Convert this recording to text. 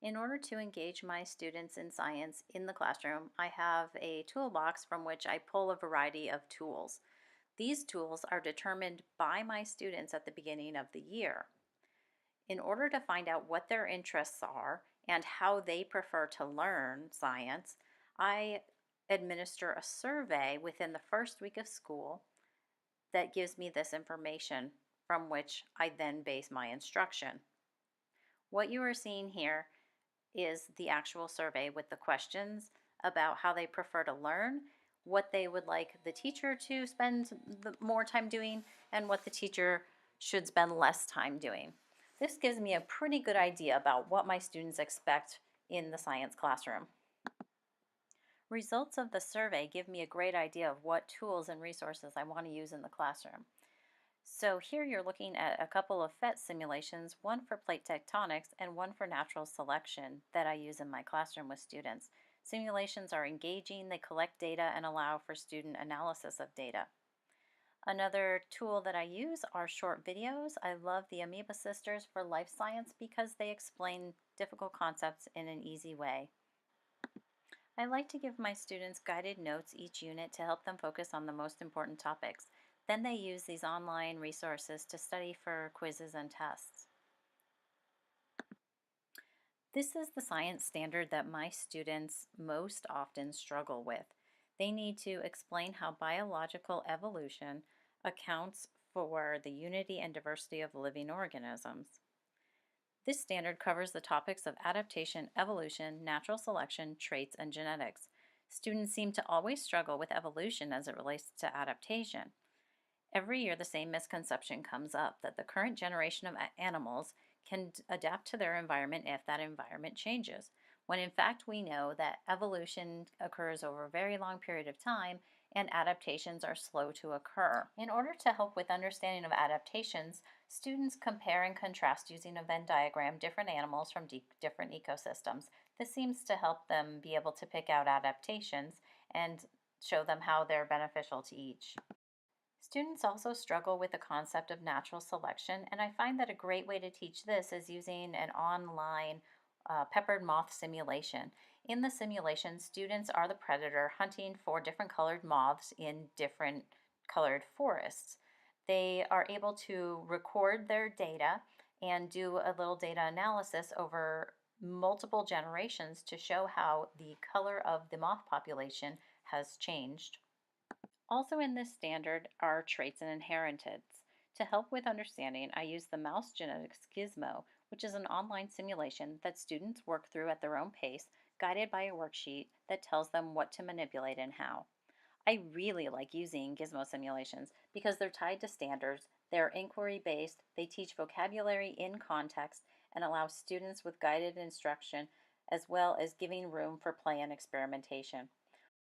In order to engage my students in science in the classroom, I have a toolbox from which I pull a variety of tools. These tools are determined by my students at the beginning of the year. In order to find out what their interests are and how they prefer to learn science, I administer a survey within the first week of school that gives me this information from which I then base my instruction. What you are seeing here is the actual survey with the questions about how they prefer to learn, what they would like the teacher to spend more time doing, and what the teacher should spend less time doing. This gives me a pretty good idea about what my students expect in the science classroom. Results of the survey give me a great idea of what tools and resources I want to use in the classroom. So here you're looking at a couple of PhET simulations, one for plate tectonics and one for natural selection that I use in my classroom with students. Simulations are engaging, they collect data and allow for student analysis of data. Another tool that I use are short videos. I love the Amoeba Sisters for life science because they explain difficult concepts in an easy way. I like to give my students guided notes each unit to help them focus on the most important topics. Then they use these online resources to study for quizzes and tests. This is the science standard that my students most often struggle with. They need to explain how biological evolution accounts for the unity and diversity of living organisms. This standard covers the topics of adaptation, evolution, natural selection, traits, and genetics. Students seem to always struggle with evolution as it relates to adaptation. Every year, the same misconception comes up that the current generation of animals can adapt to their environment if that environment changes, when in fact we know that evolution occurs over a very long period of time and adaptations are slow to occur. In order to help with understanding of adaptations, students compare and contrast using a Venn diagram different animals from different ecosystems. This seems to help them be able to pick out adaptations and show them how they're beneficial to each. Students also struggle with the concept of natural selection, and I find that a great way to teach this is using an online peppered moth simulation. In the simulation, students are the predator hunting for different colored moths in different colored forests. They are able to record their data and do a little data analysis over multiple generations to show how the color of the moth population has changed. Also in this standard are traits and inheritance. To help with understanding, I use the Mouse Genetics Gizmo, which is an online simulation that students work through at their own pace, guided by a worksheet that tells them what to manipulate and how. I really like using Gizmo simulations because they're tied to standards, they're inquiry based, they teach vocabulary in context, and allow students with guided instruction as well as giving room for play and experimentation.